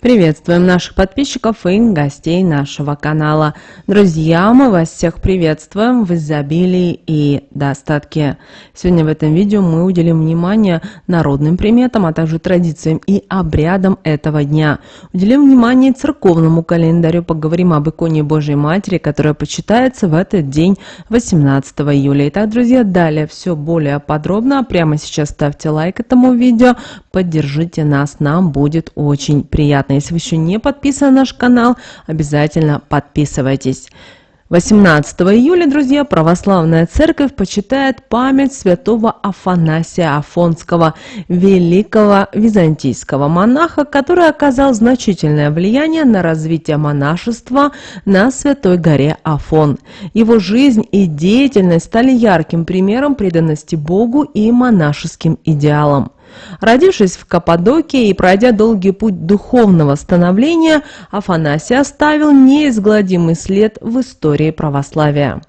Приветствуем наших подписчиков и гостей нашего канала. Друзья, мы вас всех приветствуем в изобилии и достатке. Сегодня в этом видео мы уделим внимание народным приметам, а также традициям и обрядам этого дня. Уделим внимание церковному календарю, поговорим об иконе Божьей Матери, которая почитается в этот день 18 июля. Итак, друзья, далее все более подробно. Прямо сейчас ставьте лайк этому видео, поддержите нас, нам будет очень приятно. Если вы еще не подписаны на наш канал, обязательно подписывайтесь. 18 июля, друзья, Православная Церковь почитает память святого Афанасия Афонского, великого византийского монаха, который оказал значительное влияние на развитие монашества на Святой горе Афон. Его жизнь и деятельность стали ярким примером преданности Богу и монашеским идеалам. Родившись в Каппадокии и пройдя долгий путь духовного становления, Афанасий оставил неизгладимый след в истории православия.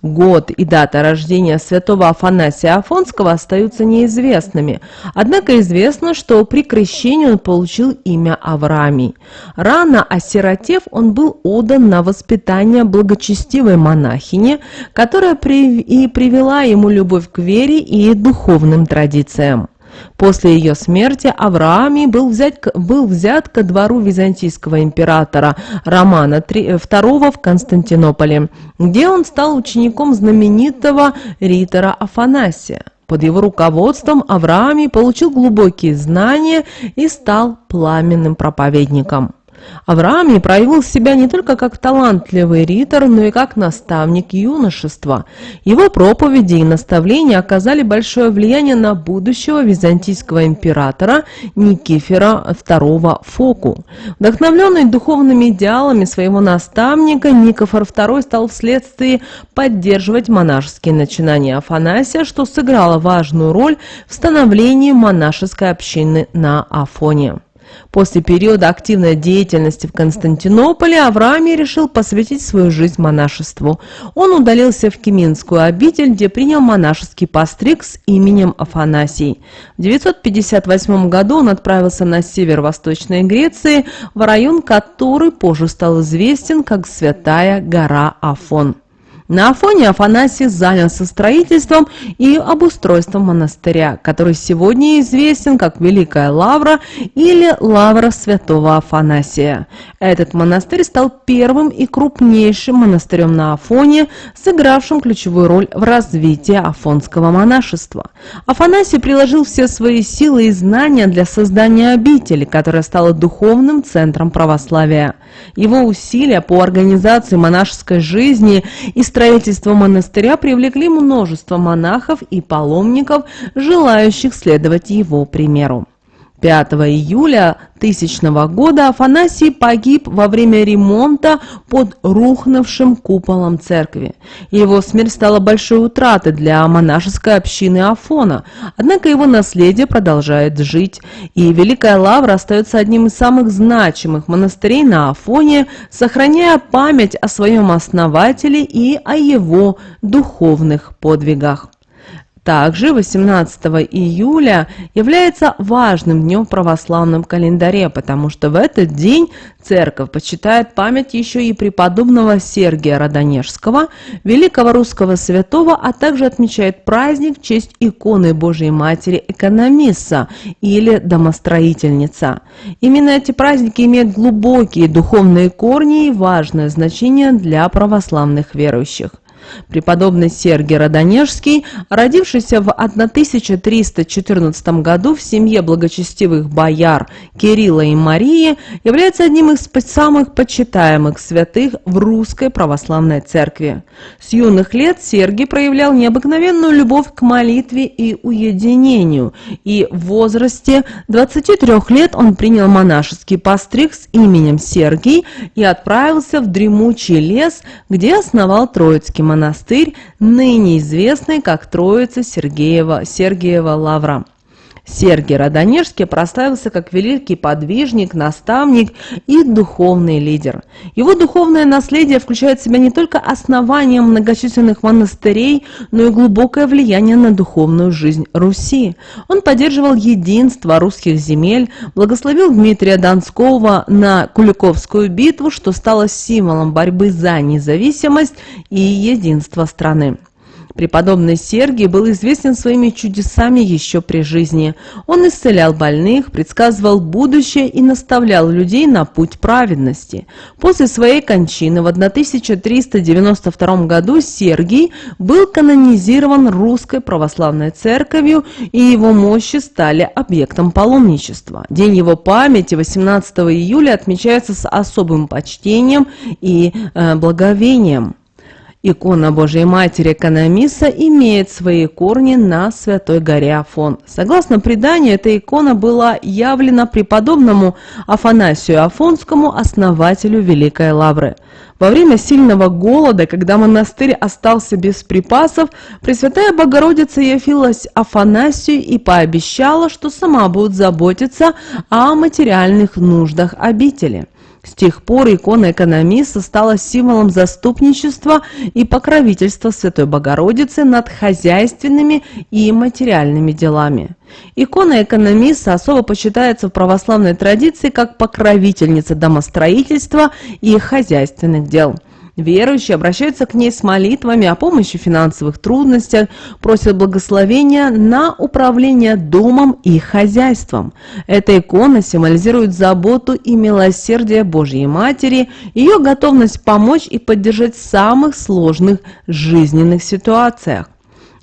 Год и дата рождения святого Афанасия Афонского остаются неизвестными, однако известно, что при крещении он получил имя Авраамий. Рано осиротев, он был отдан на воспитание благочестивой монахини, которая привела ему любовь к вере и духовным традициям. После ее смерти Авраамий был взят ко двору византийского императора Романа II в Константинополе, где он стал учеником знаменитого ритора Афанасия. Под его руководством Авраамий получил глубокие знания и стал пламенным проповедником. Авраамий проявил себя не только как талантливый ритор, но и как наставник юношества. Его проповеди и наставления оказали большое влияние на будущего византийского императора Никифора II Фоку. Вдохновленный духовными идеалами своего наставника, Никифор II стал вследствие поддерживать монашеские начинания Афанасия, что сыграло важную роль в становлении монашеской общины на Афоне. После периода активной деятельности в Константинополе Авраамий решил посвятить свою жизнь монашеству. Он удалился в Киминскую обитель, где принял монашеский постриг с именем Афанасий. В 958 году он отправился на север Восточной Греции, в район, который позже стал известен как Святая гора Афон. На Афоне Афанасий занялся строительством и обустройством монастыря, который сегодня известен как Великая Лавра или Лавра святого Афанасия. Этот монастырь стал первым и крупнейшим монастырем на Афоне, сыгравшим ключевую роль в развитии афонского монашества. Афанасий приложил все свои силы и знания для создания обители, которая стала духовным центром православия. Его усилия по организации монашеской жизни и строительство монастыря привлекли множество монахов и паломников, желающих следовать его примеру. 5 июля 1000 года Афанасий погиб во время ремонта под рухнувшим куполом церкви. Его смерть стала большой утратой для монашеской общины Афона, однако его наследие продолжает жить, и Великая Лавра остается одним из самых значимых монастырей на Афоне, сохраняя память о своем основателе и о его духовных подвигах. Также 18 июля является важным днем в православном календаре, потому что в этот день церковь почитает память еще и преподобного Сергия Родонежского, великого русского святого, а также отмечает праздник в честь иконы Божьей Матери Экономисса или Домостроительница. Именно эти праздники имеют глубокие духовные корни и важное значение для православных верующих. Преподобный Сергий Родонежский, родившийся в 1314 году в семье благочестивых бояр Кирилла и Марии, является одним из самых почитаемых святых в русской православной церкви. С юных лет Сергий проявлял необыкновенную любовь к молитве и уединению, и в возрасте 23 лет он принял монашеский постриг с именем Сергий и отправился в дремучий лес, где основал Троицкий монастырь, ныне известный как Троица Сергиева Лавра. Сергий Радонежский прославился как великий подвижник, наставник и духовный лидер. Его духовное наследие включает в себя не только основание многочисленных монастырей, но и глубокое влияние на духовную жизнь Руси. Он поддерживал единство русских земель, благословил Дмитрия Донского на Куликовскую битву, что стало символом борьбы за независимость и единство страны. Преподобный Сергий был известен своими чудесами еще при жизни. Он исцелял больных, предсказывал будущее и наставлял людей на путь праведности. После своей кончины в 1392 году Сергий был канонизирован Русской Православной Церковью, и его мощи стали объектом паломничества. День его памяти 18 июля отмечается с особым почтением и благовением. Икона Божией Матери Каномиса имеет свои корни на Святой горе Афон. Согласно преданию, эта икона была явлена преподобному Афанасию Афонскому, основателю Великой Лавры. Во время сильного голода, когда монастырь остался без припасов, Пресвятая Богородица явилась Афанасию и пообещала, что сама будет заботиться о материальных нуждах обители. С тех пор икона Каномиса стала символом заступничества и покровительства Святой Богородицы над хозяйственными и материальными делами. Икона Каномиса особо почитается в православной традиции как покровительница домостроительства и хозяйственных дел. Верующие обращаются к ней с молитвами о помощи в финансовых трудностях, просят благословения на управление домом и хозяйством. Эта икона символизирует заботу и милосердие Божьей Матери, ее готовность помочь и поддержать в самых сложных жизненных ситуациях.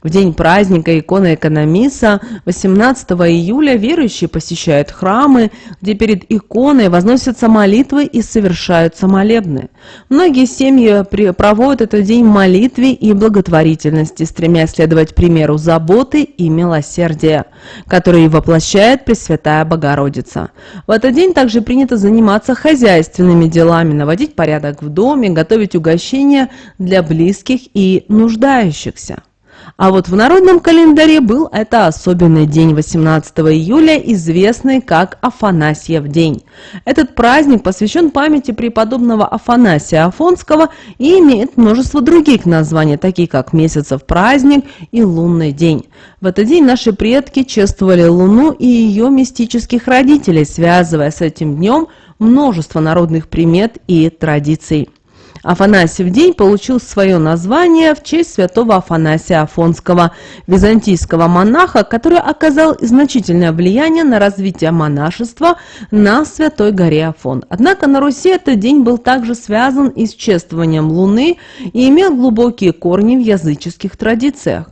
В день праздника иконы Каномиса 18 июля верующие посещают храмы, где перед иконой возносятся молитвы и совершаются молебны. Многие семьи проводят этот день в молитве и благотворительности, стремясь следовать примеру заботы и милосердия, который воплощает Пресвятая Богородица. В этот день также принято заниматься хозяйственными делами, наводить порядок в доме, готовить угощения для близких и нуждающихся. А вот в народном календаре был это особенный день 18 июля, известный как Афанасьев день. Этот праздник посвящен памяти преподобного Афанасия Афонского и имеет множество других названий, такие как месяцев праздник и лунный день. В этот день наши предки чествовали Луну и ее мистических родителей, связывая с этим днем множество народных примет и традиций. Афанасьев день получил свое название в честь святого Афанасия Афонского, византийского монаха, который оказал значительное влияние на развитие монашества на Святой горе Афон. Однако на Руси этот день был также связан и с чествованием Луны и имел глубокие корни в языческих традициях.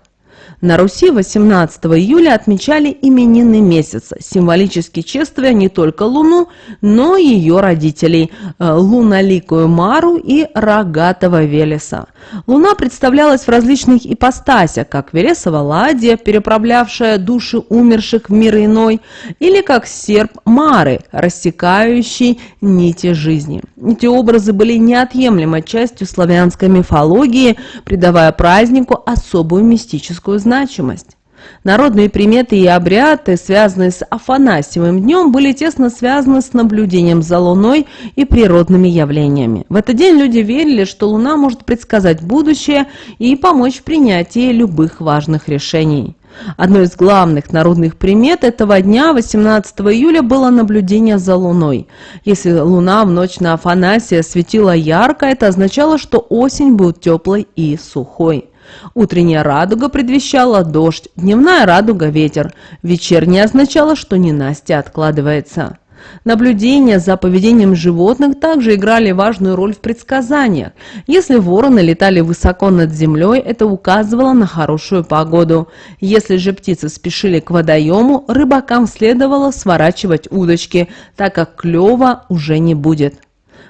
На Руси 18 июля отмечали именины месяца, символически чествуя не только Луну, но и ее родителей – луноликую Мару и рогатого Велеса. Луна представлялась в различных ипостасях, как Вересова ладья, переправлявшая души умерших в мир иной, или как серп Мары, рассекающий нити жизни. Эти образы были неотъемлемой частью славянской мифологии, придавая празднику особую мистическую значимость. Народные приметы и обряды, связанные с Афанасьевым днем, были тесно связаны с наблюдением за Луной и природными явлениями. В этот день люди верили, что Луна может предсказать будущее и помочь в принятии любых важных решений. Одной из главных народных примет этого дня, 18 июля, было наблюдение за Луной. Если Луна в ночь на Афанасия светила ярко, это означало, что осень будет теплой и сухой. Утренняя радуга предвещала дождь, дневная радуга – ветер, вечерняя означала, что ненастье откладывается. Наблюдения за поведением животных также играли важную роль в предсказаниях. Если вороны летали высоко над землей, это указывало на хорошую погоду. Если же птицы спешили к водоему, рыбакам следовало сворачивать удочки, так как клёва уже не будет.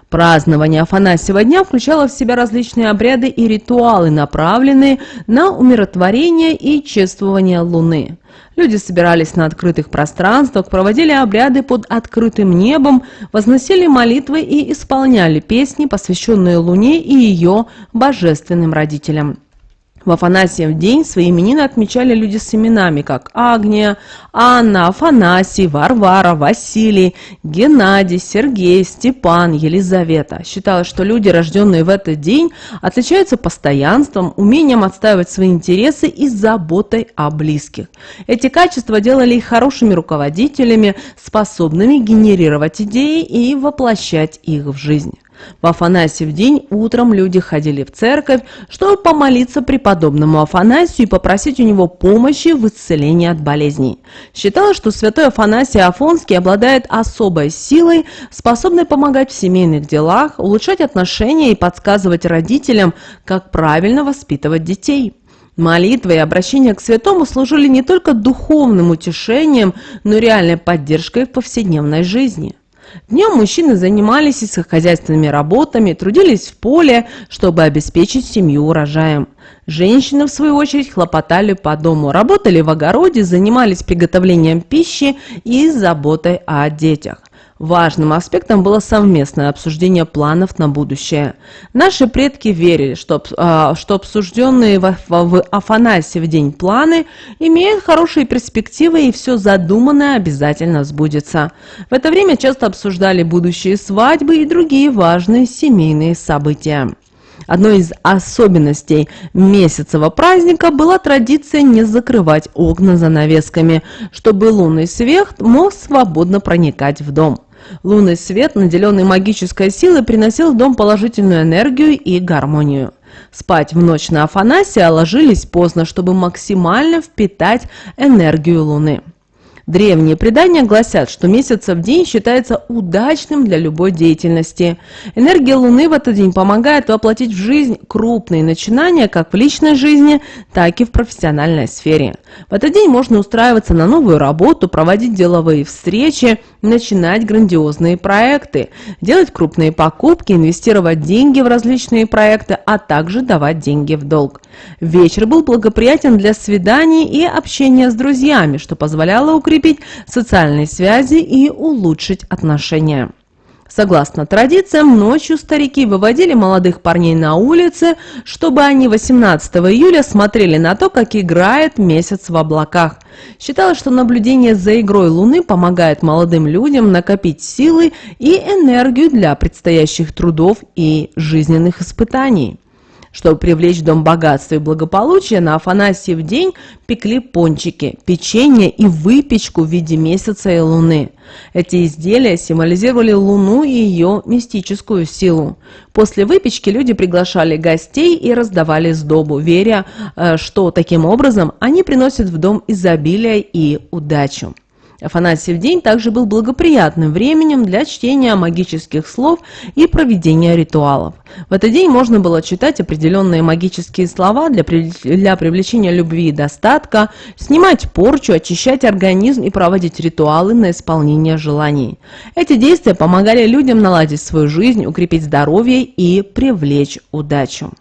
Празднование Афанасьева дня включало в себя различные обряды и ритуалы, направленные на умиротворение и чествование Луны. Люди собирались на открытых пространствах, проводили обряды под открытым небом, возносили молитвы и исполняли песни, посвященные Луне и ее божественным родителям. В Афанасьев день свои именины отмечали люди с именами, как Агния, Анна, Афанасий, Варвара, Василий, Геннадий, Сергей, Степан, Елизавета. Считалось, что люди, рожденные в этот день, отличаются постоянством, умением отстаивать свои интересы и заботой о близких. Эти качества делали их хорошими руководителями, способными генерировать идеи и воплощать их в жизнь. В Афанасьев день утром люди ходили в церковь, чтобы помолиться преподобному Афанасию и попросить у него помощи в исцелении от болезней. Считалось, что святой Афанасий Афонский обладает особой силой, способной помогать в семейных делах, улучшать отношения и подсказывать родителям, как правильно воспитывать детей. Молитва и обращение к святому служили не только духовным утешением, но и реальной поддержкой в повседневной жизни. Днем мужчины занимались сельскохозяйственными работами, трудились в поле, чтобы обеспечить семью урожаем. Женщины, в свою очередь, хлопотали по дому, работали в огороде, занимались приготовлением пищи и заботой о детях. Важным аспектом было совместное обсуждение планов на будущее. Наши предки верили, что обсужденные в Афанасьев день планы имеют хорошие перспективы, и все задуманное обязательно сбудется. В это время часто обсуждали будущие свадьбы и другие важные семейные события. Одной из особенностей месяцевого праздника была традиция не закрывать окна занавесками, чтобы лунный свет мог свободно проникать в дом. Лунный свет, наделенный магической силой, приносил в дом положительную энергию и гармонию. Спать в ночь на Афанасия ложились поздно, чтобы максимально впитать энергию Луны. Древние предания гласят, что месяцев день считается удачным для любой деятельности. Энергия Луны в этот день помогает воплотить в жизнь крупные начинания как в личной жизни, так и в профессиональной сфере. В этот день можно устраиваться на новую работу, проводить деловые встречи, начинать грандиозные проекты, делать крупные покупки, инвестировать деньги в различные проекты, а также давать деньги в долг. Вечер был благоприятен для свиданий и общения с друзьями, что позволяло укрепить социальные связи и улучшить отношения. Согласно традициям, ночью старики выводили молодых парней на улицы, чтобы они 18 июля смотрели на то, как играет месяц в облаках. Считалось, что наблюдение за игрой Луны помогает молодым людям накопить силы и энергию для предстоящих трудов и жизненных испытаний. Чтобы привлечь в дом богатство и благополучие, на Афанасьев день пекли пончики, печенье и выпечку в виде месяца и луны. Эти изделия символизировали Луну и ее мистическую силу. После выпечки люди приглашали гостей и раздавали сдобу, веря, что таким образом они приносят в дом изобилие и удачу. Афанасьев день также был благоприятным временем для чтения магических слов и проведения ритуалов. В этот день можно было читать определенные магические слова для привлечения любви и достатка, снимать порчу, очищать организм и проводить ритуалы на исполнение желаний. Эти действия помогали людям наладить свою жизнь, укрепить здоровье и привлечь удачу.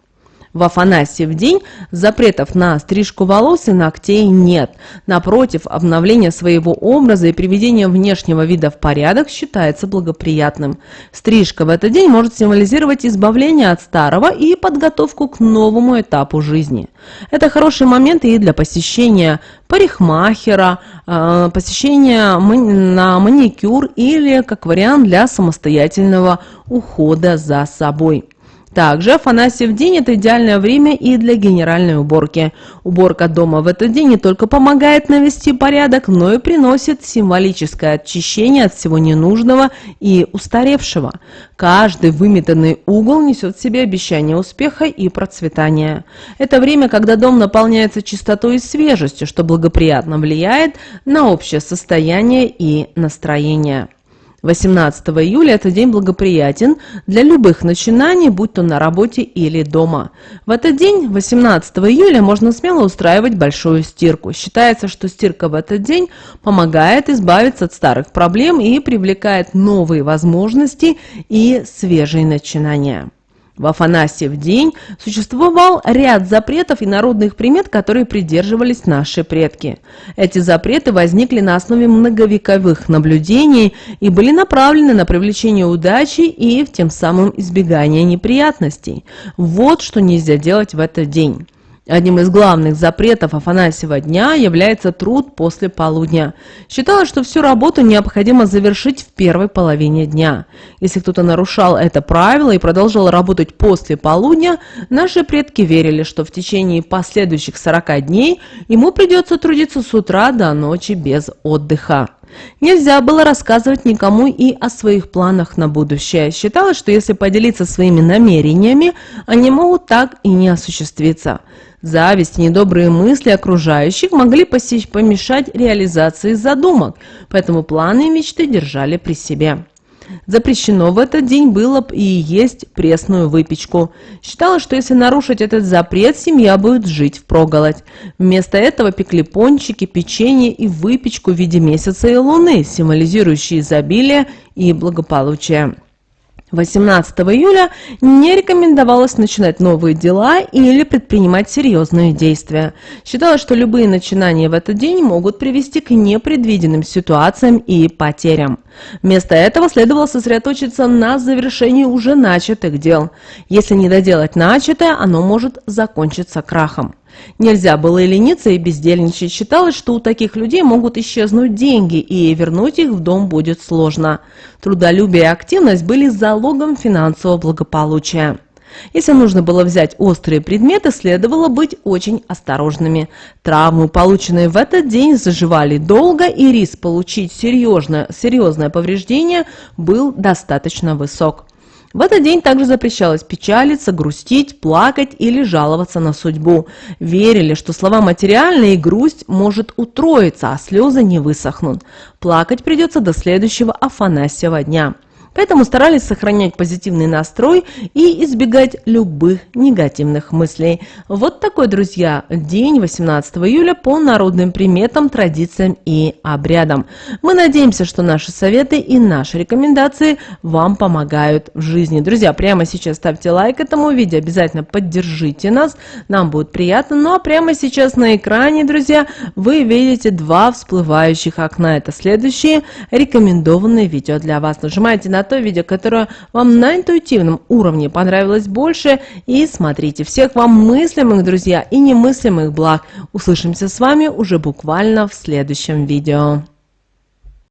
В Афанасьев день запретов на стрижку волос и ногтей нет. Напротив, обновление своего образа и приведение внешнего вида в порядок считается благоприятным. Стрижка в этот день может символизировать избавление от старого и подготовку к новому этапу жизни. Это хороший момент и для посещения парикмахера, посещения на маникюр или, как вариант, для самостоятельного ухода за собой. Также Афанасьев день – это идеальное время и для генеральной уборки. Уборка дома в этот день не только помогает навести порядок, но и приносит символическое очищение от всего ненужного и устаревшего. Каждый выметенный угол несет в себе обещание успеха и процветания. Это время, когда дом наполняется чистотой и свежестью, что благоприятно влияет на общее состояние и настроение. 18 июля этот день благоприятен для любых начинаний, будь то на работе или дома. В этот день, 18 июля, можно смело устраивать большую стирку. Считается, что стирка в этот день помогает избавиться от старых проблем и привлекает новые возможности и свежие начинания. В Афанасьев день существовал ряд запретов и народных примет, которые придерживались наши предки. Эти запреты возникли на основе многовековых наблюдений и были направлены на привлечение удачи и тем самым избегание неприятностей. Вот что нельзя делать в этот день. Одним из главных запретов Афанасьева дня является труд после полудня. Считалось, что всю работу необходимо завершить в первой половине дня. Если кто-то нарушал это правило и продолжал работать после полудня, наши предки верили, что в течение последующих 40 дней ему придется трудиться с утра до ночи без отдыха. Нельзя было рассказывать никому и о своих планах на будущее. Считалось, что если поделиться своими намерениями, они могут так и не осуществиться. Зависть и недобрые мысли окружающих могли помешать реализации задумок, поэтому планы и мечты держали при себе. Запрещено в этот день было и есть пресную выпечку. Считалось, что если нарушить этот запрет, семья будет жить впроголодь. Вместо этого пекли пончики, печенье и выпечку в виде месяца и луны, символизирующие изобилие и благополучие. 18 июля не рекомендовалось начинать новые дела или предпринимать серьезные действия. Считалось, что любые начинания в этот день могут привести к непредвиденным ситуациям и потерям. Вместо этого следовало сосредоточиться на завершении уже начатых дел. Если не доделать начатое, оно может закончиться крахом. Нельзя было и лениться, и бездельничать. Считалось, что у таких людей могут исчезнуть деньги, и вернуть их в дом будет сложно. Трудолюбие и активность были залогом финансового благополучия. Если нужно было взять острые предметы, следовало быть очень осторожными. Травмы, полученные в этот день, заживали долго, и риск получить серьезное повреждение был достаточно высок. В этот день также запрещалось печалиться, грустить, плакать или жаловаться на судьбу. Верили, что слова материальные и грусть может утроиться, а слезы не высохнут. Плакать придется до следующего Афанасьева дня. Поэтому старались сохранять позитивный настрой и избегать любых негативных мыслей. Вот такой, друзья, день 18 июля по народным приметам, традициям и обрядам. Мы надеемся, что наши советы и наши рекомендации вам помогают в жизни. Друзья, прямо сейчас ставьте лайк этому видео, обязательно поддержите нас, нам будет приятно. Ну а прямо сейчас на экране, друзья, вы видите два всплывающих окна. Это следующие рекомендованные видео для вас. Нажимайте на то видео, которое вам на интуитивном уровне понравилось больше, и смотрите. Всех вам мыслимых, друзья, и немыслимых благ. Услышимся с вами уже буквально в следующем видео.